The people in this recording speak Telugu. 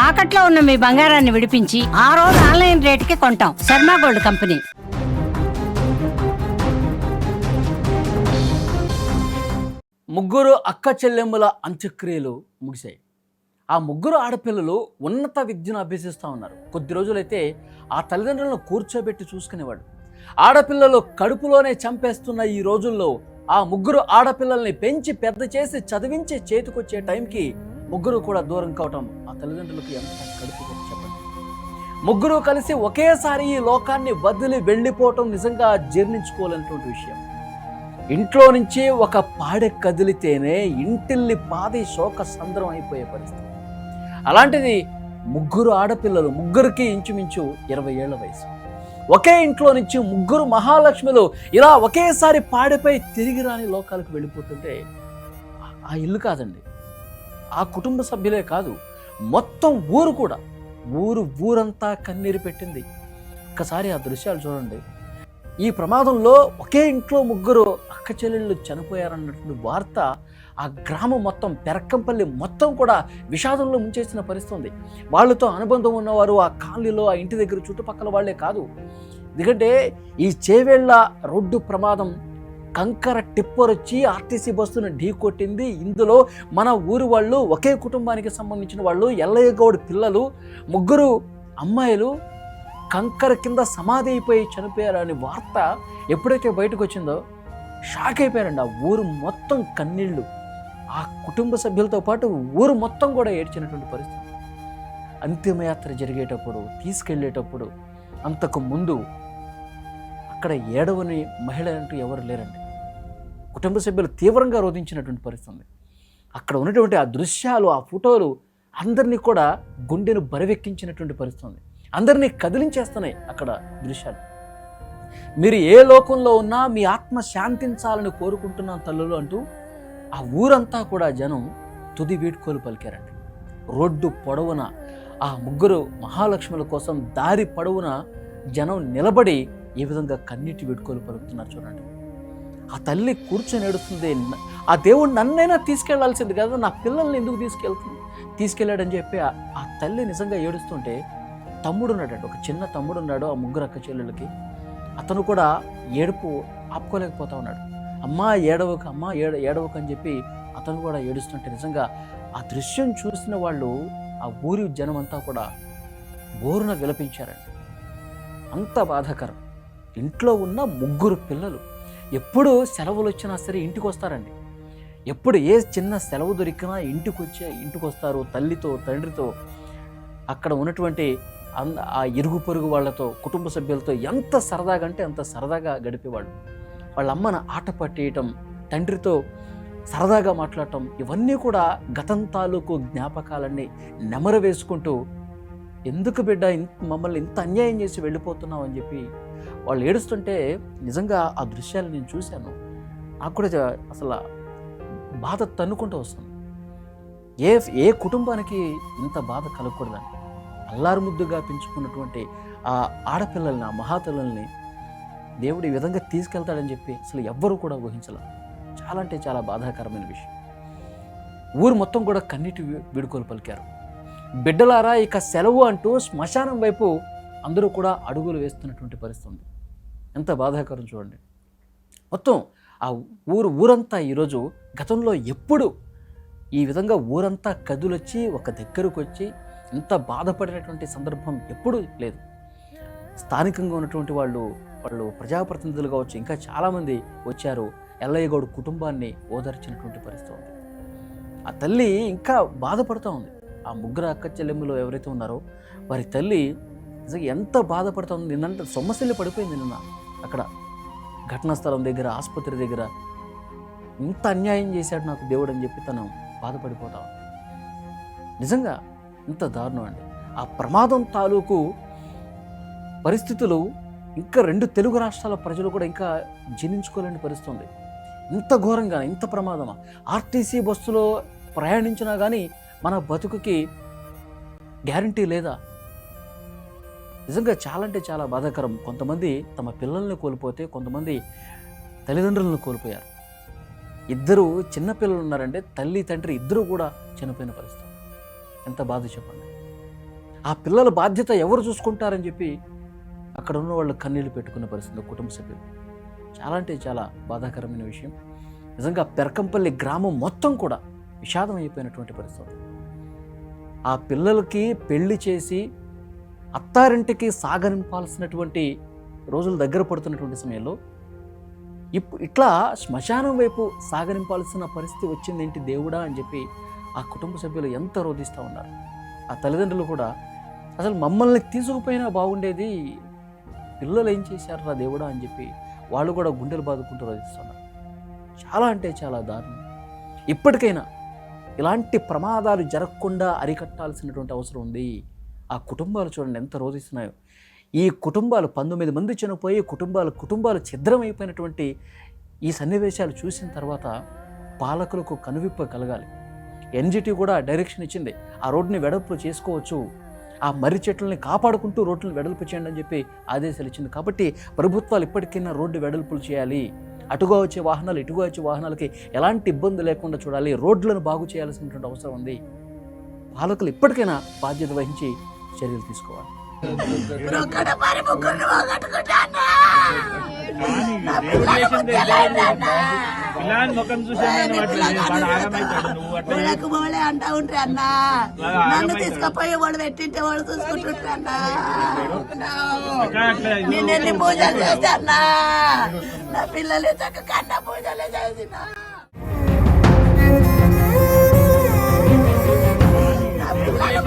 తాకట్లో ఉన్న మీ బంగారాన్ని విడిపించి ఆ రోజు ఆన్లైన్ రేటుకి కొంటాం. Sharma gold company. ముగ్గురు అక్క చెల్లెమ్మల అంత్యక్రియలు ముగిశాయి. ఆ ముగ్గురు ఆడపిల్లలు ఉన్నత విద్యను అభ్యసిస్తూ ఉన్నారు. కొద్ది రోజులైతే ఆ తల్లిదండ్రులను కూర్చోబెట్టి చూసుకునేవాడు. ఆడపిల్లలు కడుపులోనే చంపేస్తున్న ఈ రోజుల్లో ఆ ముగ్గురు ఆడపిల్లల్ని పెంచి పెద్ద చేసి చదివించి చేతికొచ్చే టైంకి ముగ్గురు కూడా దూరం కావటం ఆ తల్లిదండ్రులకు ఎంత కడుపు చెప్పండి. ముగ్గురు కలిసి ఒకేసారి ఈ లోకాన్ని వదిలి వెళ్ళిపోవటం నిజంగా జీర్ణించుకోలేనటువంటి విషయం. ఇంట్లో నుంచి ఒక పాడె కదిలితేనే ఇంటిల్లి పాది శోక సంద్రం అయిపోయే పరిస్థితి. అలాంటిది ముగ్గురు ఆడపిల్లలు, ముగ్గురికి ఇంచుమించు 20 ఏళ్ల వయసు. ఒకే ఇంట్లో నుంచి ముగ్గురు మహాలక్ష్మిలు ఇలా ఒకేసారి పాడెపై తిరిగి రాని లోకాలకు వెళ్ళిపోతుంటే ఆ ఇల్లు కాదండి, ఆ కుటుంబ సభ్యులే కాదు, మొత్తం ఊరు కూడా, ఊరంతా కన్నీరు పెట్టింది. ఒక్కసారి ఆ దృశ్యాలు చూడండి. ఈ ప్రమాదంలో ఒకే ఇంట్లో ముగ్గురు అక్క చెల్లెళ్ళు చనిపోయారన్నటువంటి వార్త ఆ గ్రామం మొత్తం, పెరక్కంపల్లి మొత్తం కూడా విషాదంలో ముంచేసిన పరిస్థితి. వాళ్ళతో అనుబంధం ఉన్నవారు ఆ కాలనీలో, ఆ ఇంటి దగ్గర చుట్టుపక్కల వాళ్లే కాదు. ఎందుకంటే ఈ చేవేళ్ల రోడ్డు ప్రమాదం, కంకర టిప్పర్ వచ్చి ఆర్టీసీ బస్సును ఢీ కొట్టింది. ఇందులో మన ఊరు వాళ్ళు, ఒకే కుటుంబానికి సంబంధించిన వాళ్ళు, ఎల్లయ్య గౌడ్ పిల్లలు, ముగ్గురు అమ్మాయిలు కంకర కింద సమాధి అయిపోయి చనిపోయారని వార్త ఎప్పుడైతే బయటకు వచ్చిందో షాక్ అయిపోయారండి. ఆ ఊరు మొత్తం కన్నీళ్ళు, ఆ కుటుంబ సభ్యులతో పాటు ఊరు మొత్తం కూడా ఏడ్చినటువంటి పరిస్థితి. అంతిమయాత్ర జరిగేటప్పుడు, తీసుకెళ్లేటప్పుడు అంతకు ముందు అక్కడ ఏడవని మహిళ అంటూ ఎవరు లేరండి. కుటుంబ సభ్యులు తీవ్రంగా రోధించినటువంటి పరిస్థితి. అక్కడ ఉన్నటువంటి ఆ దృశ్యాలు, ఆ ఫోటోలు అందరినీ కూడా గుండెను బరివెక్కించినటువంటి పరిస్థితి. అందరినీ కదిలించేస్తున్నాయి అక్కడ దృశ్యాలు. మీరు ఏ లోకంలో ఉన్నా మీ ఆత్మ శాంతించాలని కోరుకుంటున్నాను తల్లులు అంటూ ఆ ఊరంతా కూడా జనం తుది వీడ్కోలు పలికారండి. రోడ్డు పొడవున ఆ ముగ్గురు మహాలక్ష్ముల కోసం దారి పొడవున జనం నిలబడి ఏ విధంగా కన్నీటి వీడ్కోలు పలుకుతున్నారు చూడండి. ఆ తల్లి కూర్చొని ఏడుస్తుంది. ఆ దేవుడు నన్నైనా తీసుకెళ్లాల్సింది కదా, నా పిల్లల్ని ఎందుకు తీసుకెళ్ళాడని చెప్పి ఆ తల్లి నిజంగా ఏడుస్తుంటే, తమ్ముడు ఉన్నాడండి, ఒక చిన్న తమ్ముడు ఉన్నాడు ఆ ముగ్గురు అక్క చెల్లెళ్ళకి. అతను కూడా ఏడుపు ఆపుకోలేకపోతా ఉన్నాడు. అమ్మా ఏడవకు, అమ్మా ఏడవకు అని చెప్పి అతను కూడా ఏడుస్తుంటే నిజంగా ఆ దృశ్యం చూసిన వాళ్ళు, ఆ ఊరి జనం అంతా కూడా బోరున విలపించారండి. అంత బాధాకరం. ఇంట్లో ఉన్న ముగ్గురు పిల్లలు ఎప్పుడు సెలవులు వచ్చినా సరే ఇంటికి వస్తారండి. ఎప్పుడు ఏ చిన్న సెలవు దొరికినా ఇంటికి వస్తారు. తల్లితో, తండ్రితో, అక్కడ ఉన్నటువంటి ఆ ఇరుగు పొరుగు వాళ్ళతో, కుటుంబ సభ్యులతో ఎంత సరదాగా అంటే అంత సరదాగా గడిపేవాళ్ళు. వాళ్ళ అమ్మను ఆట పట్టేయటం, తండ్రితో సరదాగా మాట్లాడటం, ఇవన్నీ కూడా గతం తాలూకు జ్ఞాపకాలన్నీ నెమరు వేసుకుంటూ, ఎందుకు బిడ్డ మమ్మల్ని ఇంత అన్యాయం చేసి వెళ్ళిపోతున్నావు అని చెప్పి వాళ్ళు ఏడుస్తుంటే నిజంగా ఆ దృశ్యాలు నేను చూశాను. నాకు కూడా అసలు బాధ తన్నుకుంటూ వస్తుంది. ఏ కుటుంబానికి ఇంత బాధ కలగకూడదని అల్లారు ముద్దుగా పెంచుకున్నటువంటి ఆ ఆడపిల్లల్ని, ఆ మహాతల్లుల్ని దేవుడు ఈ విధంగా తీసుకెళ్తాడని చెప్పి అసలు ఎవ్వరూ కూడా ఊహించలేదు. చాలా అంటే చాలా బాధాకరమైన విషయం. ఊరు మొత్తం కూడా కన్నీటి వీడుకోలు పలికారు. బిడ్డలారా ఇక సెలవు అంటూ శ్మశానం వైపు అందరూ కూడా అడుగులు వేస్తున్నటువంటి పరిస్థితి. ఎంత బాధాకరం చూడండి. మొత్తం ఆ ఊరంతా ఈరోజు, గతంలో ఎప్పుడు ఈ విధంగా ఊరంతా కదులొచ్చి ఒక దగ్గరకు వచ్చి ఇంత బాధపడినటువంటి సందర్భం ఎప్పుడూ లేదు. స్థానికంగా ఉన్నటువంటి వాళ్ళు ప్రజాప్రతినిధులు కావచ్చు, ఇంకా చాలామంది వచ్చారు. ఎల్లయ్య గౌడ్ కుటుంబాన్ని ఓదార్చినటువంటి పరిస్థితి ఉంది. ఆ తల్లి ఇంకా బాధపడుతూ ఉంది. ఆ ముగ్గురు అక్క చెల్లెమ్మలు ఎవరైతే ఉన్నారో వారి తల్లి నిజంగా ఎంత బాధపడుతూ ఉంది. నిన్నంత సొమ్మసిల్లి పడిపోయింది. నిన్న అక్కడ ఘటనా స్థలం దగ్గర, ఆసుపత్రి దగ్గర ఇంత అన్యాయం చేశాడు నాకు దేవుడు అని చెప్పి తను బాధపడిపోతా ఉంది. నిజంగా ఇంత దారుణం అండి. ఆ ప్రమాదం తాలూకు పరిస్థితులు ఇంకా 2 తెలుగు రాష్ట్రాల ప్రజలు కూడా ఇంకా జీర్ణించుకోలేని పరిస్థితి ఉంది. ఇంత ఘోరంగా, ఇంత ప్రమాదమా? ఆర్టీసీ బస్సులో ప్రయాణించినా కానీ మన బతుకుకి గ్యారంటీ లేదా? నిజంగా చాలా అంటే చాలా బాధాకరం. కొంతమంది తమ పిల్లల్ని కోల్పోతే, కొంతమంది తల్లిదండ్రులను కోల్పోయారు. 2 చిన్న పిల్లలు ఉన్నారంటే తల్లి తండ్రి 2 కూడా చనిపోయిన పరిస్థితి. ఎంత బాధ చెప్పండి. ఆ పిల్లల బాధ్యత ఎవరు చూసుకుంటారని చెప్పి అక్కడ ఉన్న వాళ్ళు కన్నీళ్లు పెట్టుకున్న పరిస్థితి కుటుంబ సభ్యులు. చాలా అంటే చాలా బాధాకరమైన విషయం. నిజంగా పెరకంపల్లి గ్రామం మొత్తం కూడా విషాదం అయిపోయినటువంటి పరిస్థితి. ఆ పిల్లలకి పెళ్లి చేసి అత్తారింటికి సాగనింపాల్సినటువంటి రోజులు దగ్గర పడుతున్నటువంటి సమయంలో ఇట్లా శ్మశానం వైపు సాగనింపాల్సిన పరిస్థితి వచ్చిందేంటి దేవుడా అని చెప్పి ఆ కుటుంబ సభ్యులు ఎంత రోధిస్తూ ఉన్నారు. ఆ తల్లిదండ్రులు కూడా అసలు మమ్మల్ని తీసుకుపోయినా బాగుండేది, పిల్లలు ఏం చేశారా దేవుడా అని చెప్పి వాళ్ళు కూడా గుండెలు బాదుకుంటూ రోధిస్తున్నారు. చాలా అంటే చాలా దారుణం. ఇప్పటికైనా ఇలాంటి ప్రమాదాలు జరగకుండా అరికట్టాల్సినటువంటి అవసరం ఉంది. ఆ కుటుంబాలు చూడండి ఎంత రోధిస్తున్నాయో. ఈ కుటుంబాలు 19 మంది చనిపోయి కుటుంబాలు ఛిద్రమైపోయినటువంటి ఈ సన్నివేశాలు చూసిన తర్వాత పాలకులకు కనువిప్పు కలగాలి. ఎన్జిటి కూడా డైరెక్షన్ ఇచ్చింది, ఆ రోడ్డుని వెడల్పు చేసుకోవచ్చు, ఆ మర్రి చెట్లని కాపాడుకుంటూ రోడ్లను వెడల్పు చేయండి అని చెప్పి ఆదేశాలు ఇచ్చింది. కాబట్టి ప్రభుత్వాలు ఇప్పటికైనా రోడ్డు వెడల్పులు చేయాలి. అటుగా వచ్చే వాహనాలు ఇటుగా వచ్చే వాహనాలకి ఎలాంటి ఇబ్బంది లేకుండా చూడాలి. రోడ్లను బాగు చేయాల్సినటువంటి అవసరం ఉంది. పాలకులు ఇప్పటికైనా బాధ్యత వహించి చర్యలు తీసుకోవాలి. అంటా ఉంటే అన్నా నన్ను తీసుకుపోయి వాడు పెట్టింటే వాడు చూసుకుంటుంటే అన్నా నేనెన్ని పూజలు చేశానా, నా పిల్లలు చక్క కన్నా పూజలే చేసిన నా పిల్లలు